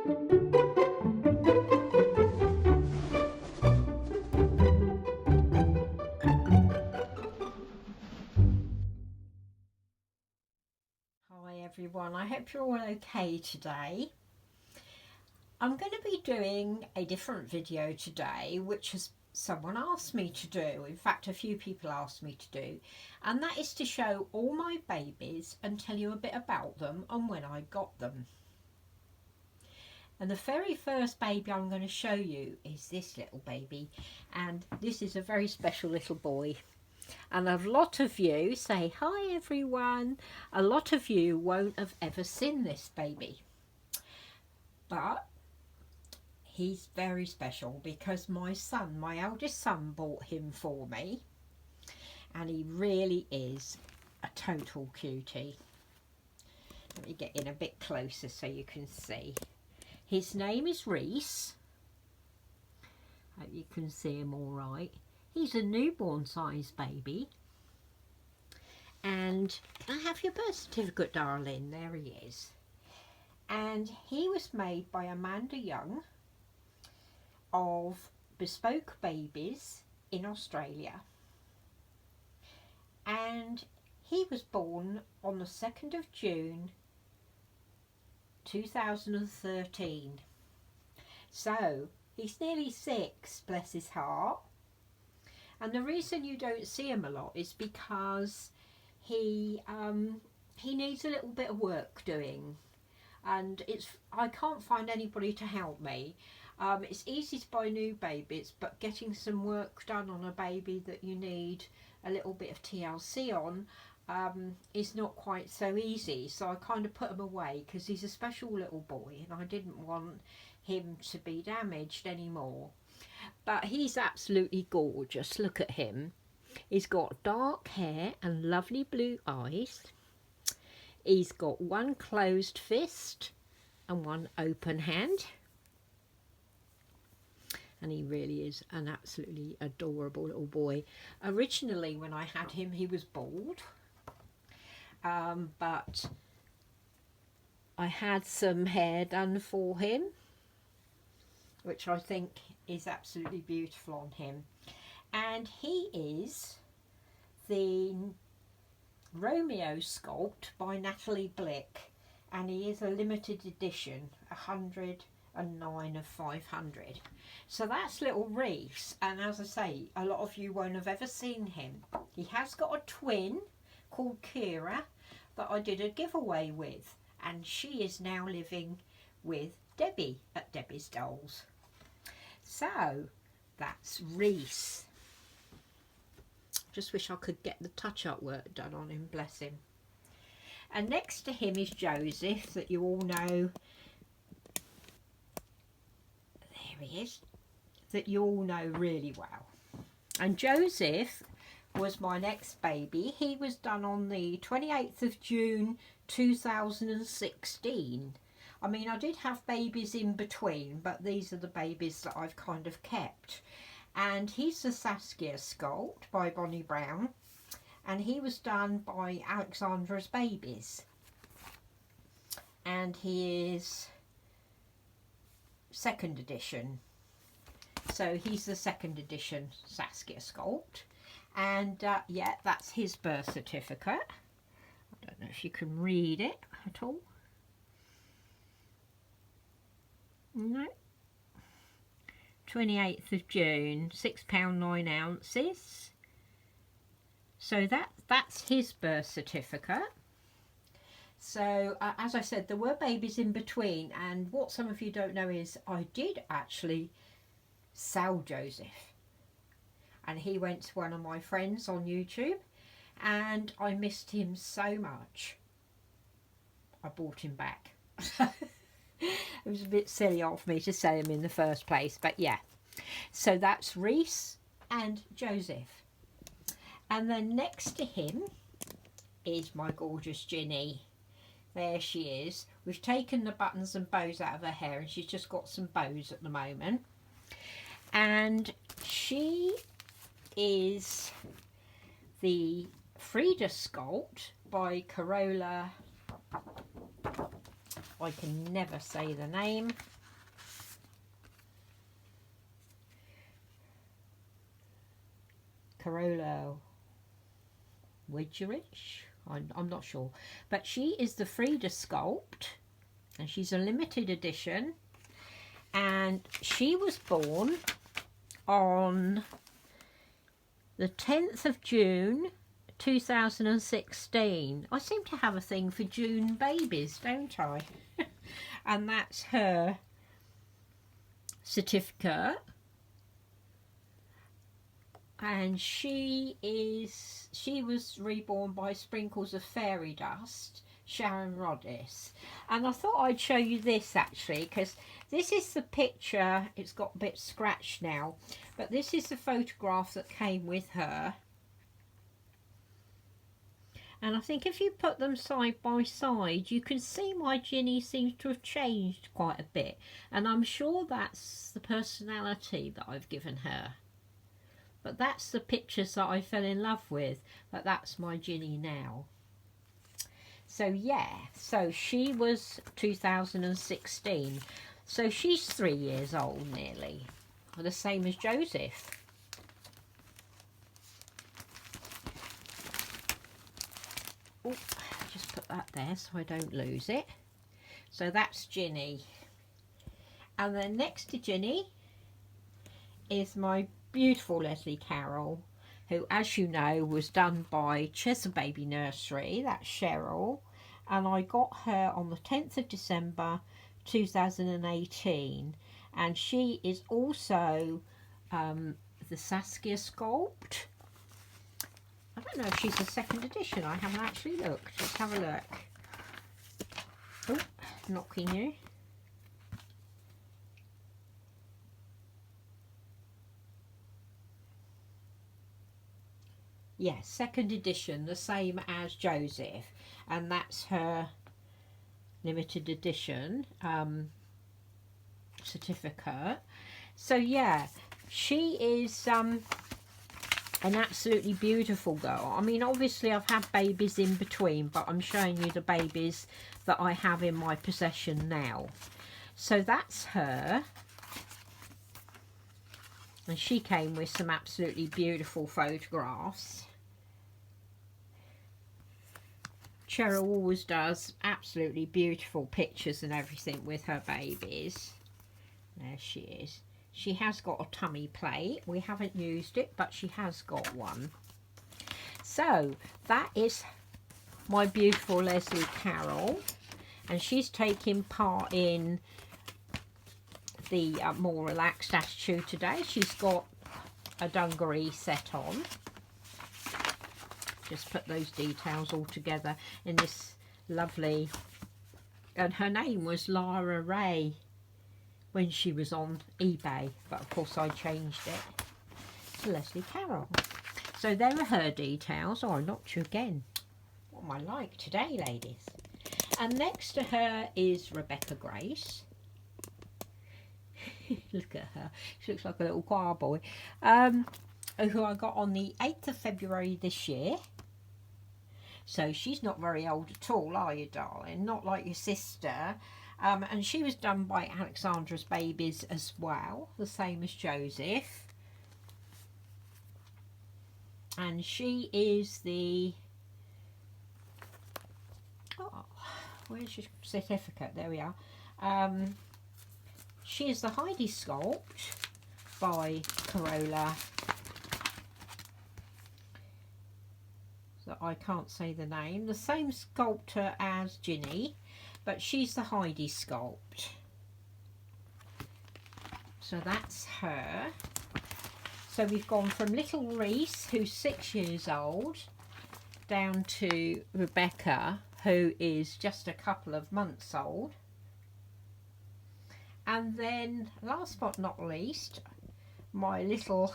Hi everyone, I hope you're all okay today. I'm going to be doing a different video today, which has someone asked me to do. In fact, a few people asked me to do, and that is to show all my babies and tell you a bit about them and when I got them. And the very first baby I'm going to show you is this little baby, and this is a very special little boy. And a lot of you say, hi everyone, a lot of you won't have ever seen this baby. But he's very special because my son, my eldest son, bought him for me. And he really is a total cutie. Let me get in a bit closer so you can see. His name is Rhys. Hope you can see him all right. He's a newborn size baby. And can I have your birth certificate, darling? There he is. And he was made by Amanda Young of Bespoke Babies in Australia. And he was born on the 2nd of June 2013. So he's nearly 6, bless his heart. And the reason you don't see him a lot is because he needs a little bit of work doing, and I can't find anybody to help me. It's easy to buy new babies, but getting some work done on a baby that you need a little bit of TLC on is not quite so easy. So I kind of put him away because he's a special little boy and I didn't want him to be damaged anymore. But he's absolutely gorgeous. Look at him. He's got dark hair and lovely blue eyes. He's got one closed fist and one open hand. And he really is an absolutely adorable little boy. Originally, when I had him, he was bald. But I had some hair done for him, which I think is absolutely beautiful on him. And he is the Romeo sculpt by Natalie Blick, and he is a limited edition, 109 of 500. So that's little Rhys, and as I say, a lot of you won't have ever seen him. He has got a twin called Kira that I did a giveaway with, and she is now living with Debbie at Debbie's Dolls. So that's Rhys. Just wish I could get the touch-up work done on him, bless him. And next to him is Joseph, that you all know. There he is. That you all know really well. And Joseph was my next baby. He was done on the 28th of June 2016. I mean, I did have babies in between, but these are the babies that I've kind of kept. And he's the Saskia sculpt by Bonnie Brown, and he was done by Suzanne'sBabies. And he is 2nd edition. So he's the 2nd edition Saskia sculpt. And yeah, that's his birth certificate. I don't know if you can read it at all. No. 28th of June, £6 9 ounces. So that's his birth certificate. So as I said, there were babies in between, and what some of you don't know is I did actually sell Joseph, and he went to one of my friends on YouTube, and I missed him so much I bought him back. It was a bit silly of me to sell him in the first place, but yeah. So that's Rhys and Joseph. And then next to him is my gorgeous Ginny. There she is. We've taken the buttons and bows out of her hair, and she's just got some bows at the moment. And she is the Frida sculpt by Corolla. I can never say the name. Corolla Widgerich. I'm not sure, but she is the Frida sculpt, and she's a limited edition, and she was born on the 10th of June 2016. I seem to have a thing for June babies, don't I? And that's her certificate. And she was reborn by sprinkles of fairy dust, Sharon Roddice. And I thought I'd show you this actually, because this is the picture. It's got a bit scratched now, but this is the photograph that came with her. And I think if you put them side by side, you can see my Ginny seems to have changed quite a bit. And I'm sure that's the personality that I've given her. But that's the pictures that I fell in love with. But that's my Ginny now. So yeah, so she was 2016. So she's 3 years old nearly. The same as Joseph. Oh, just put that there so I don't lose it. So that's Ginny. And then next to Ginny is my beautiful Leslie Carroll, who, as you know, was done by Baby Nursery. That's Cheryl. And I got her on the 10th of December 2018. And she is also the Saskia sculpt. I don't know if she's a second edition. I haven't actually looked. Let's have a look. Oh, knocking you. Yes, second edition, the same as Joseph. And that's her limited edition certificate. So yeah, she is an absolutely beautiful girl. I mean, obviously I've had babies in between, but I'm showing you the babies that I have in my possession now. So that's her. And she came with some absolutely beautiful photographs. Cheryl always does absolutely beautiful pictures and everything with her babies. There she is. She has got a tummy plate. We haven't used it, but she has got one. So that is my beautiful Leslie Carroll. And she's taking part in the more relaxed attitude today. She's got a dungaree set on. Just put those details all together in this lovely, and her name was Lara Ray when she was on eBay, but of course I changed it to Leslie Carroll. So there are her details. Oh, I knocked you again. What am I like today, ladies? And next to her is Rebecca Grace. Look at her. She looks like a little choir boy. Who I got on the 8th of February this year. So she's not very old at all, are you, darling? Not like your sister. And she was done by Suzanne'sBabies as well, the same as Joseph. And she is the... Oh, where's your certificate? There we are. She is the Heidi sculpt by Corolla. So I can't say the name. The same sculptor as Ginny, but she's the Heidi sculpt. So that's her. So we've gone from little Rhys, who's 6 years old, down to Rebecca, who is just a couple of months old. And then, last but not least, my little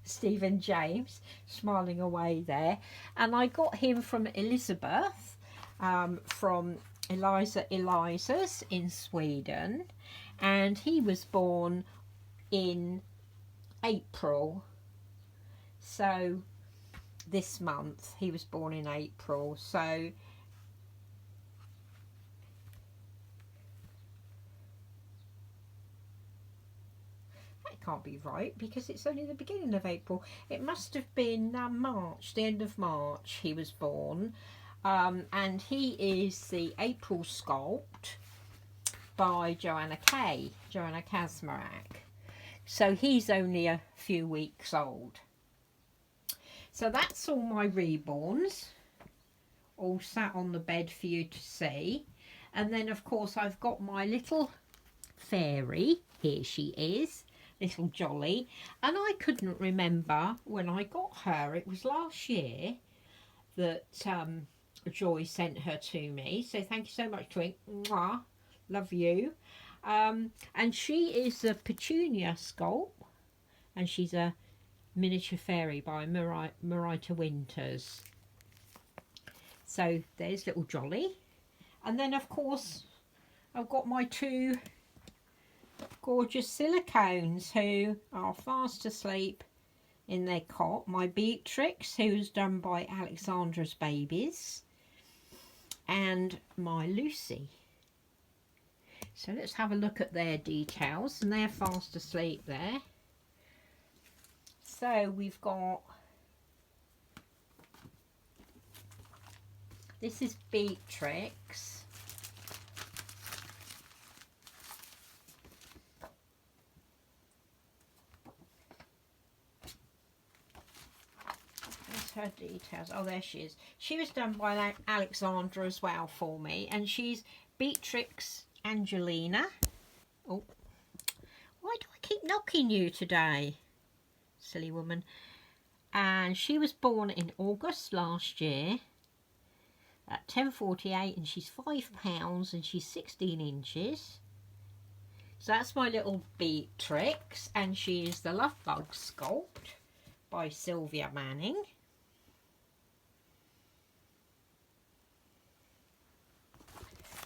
Stephen James, smiling away there. And I got him from Elizabeth, from Eliza's in Sweden. And he was born in April. So, this month, he was born in April. So, That can't be right because it's only the beginning of April. It must have been March, the end of March he was born. And he is the April Sculpt by Joanna Kazmarek. So he's only a few weeks old. So that's all my reborns, all sat on the bed for you to see. And then of course I've got my little fairy. Here she is, little Jolly. And I couldn't remember when I got her. It was last year that Joy sent her to me. So thank you so much, Twink. Mwah. Love you. And she is a Petunia sculpt. And she's a miniature fairy by Marita Winters. So there's little Jolly. And then of course I've got my two gorgeous silicones who are fast asleep in their cot. My Beatrix, who's done by Suzanne'sBabies, and my Lucy. So let's have a look at their details, and they're fast asleep there. So we've got, this is Beatrix. Her details. Oh, there she is. She was done by Alexandra as well for me, and she's Beatrix Angelina. Oh, why do I keep knocking you today, silly woman? And she was born in August last year at 10:48, and she's 5 pounds and she's 16 inches. So that's my little Beatrix, and she is the Love Bug Sculpt by Sylvia Manning.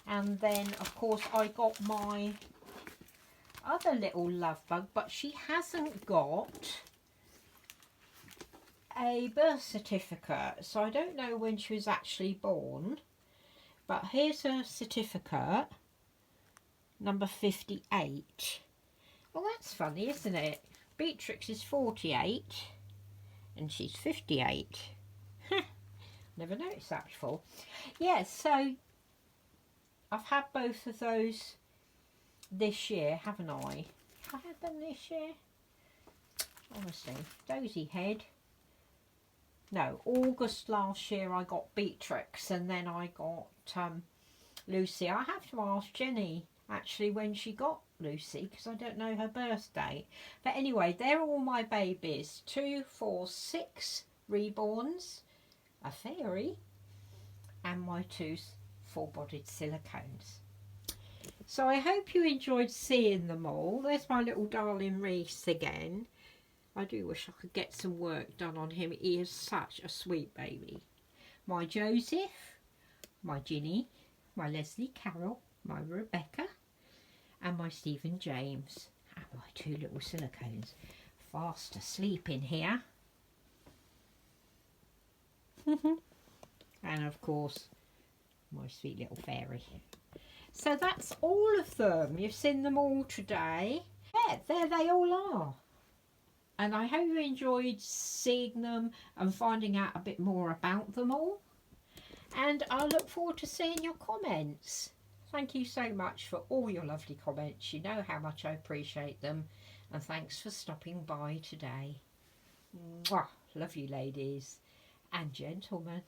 And then, of course, I got my other little love bug, but she hasn't got a birth certificate. So I don't know when she was actually born. But here's her certificate, number 58. Well, that's funny, isn't it? Beatrix is 48 and she's 58. Never noticed that before. Yeah, so I've had both of those this year, haven't I? Have I had them this year? Honestly, dozy head. No, August last year I got Beatrix, and then I got Lucy. I have to ask Ginny actually when she got Lucy, because I don't know her birthday. But anyway, they're all my babies. 2, 4, 6 reborns, a fairy, and my 2 full-bodied silicones. So I hope you enjoyed seeing them all. There's my little darling Rhys again. I do wish I could get some work done on him. He is such a sweet baby. My Joseph, my Ginny, my Leslie Carol, my Rebecca, and my Stephen James, and my 2 little silicones. Fast asleep in here. And of course, my sweet little fairy. So that's all of them. You've seen them all today. Yeah, there they all are. And I hope you enjoyed seeing them and finding out a bit more about them all. And I look forward to seeing your comments. Thank you so much for all your lovely comments. You know how much I appreciate them. And thanks for stopping by today. Mwah. Love you, ladies and gentlemen.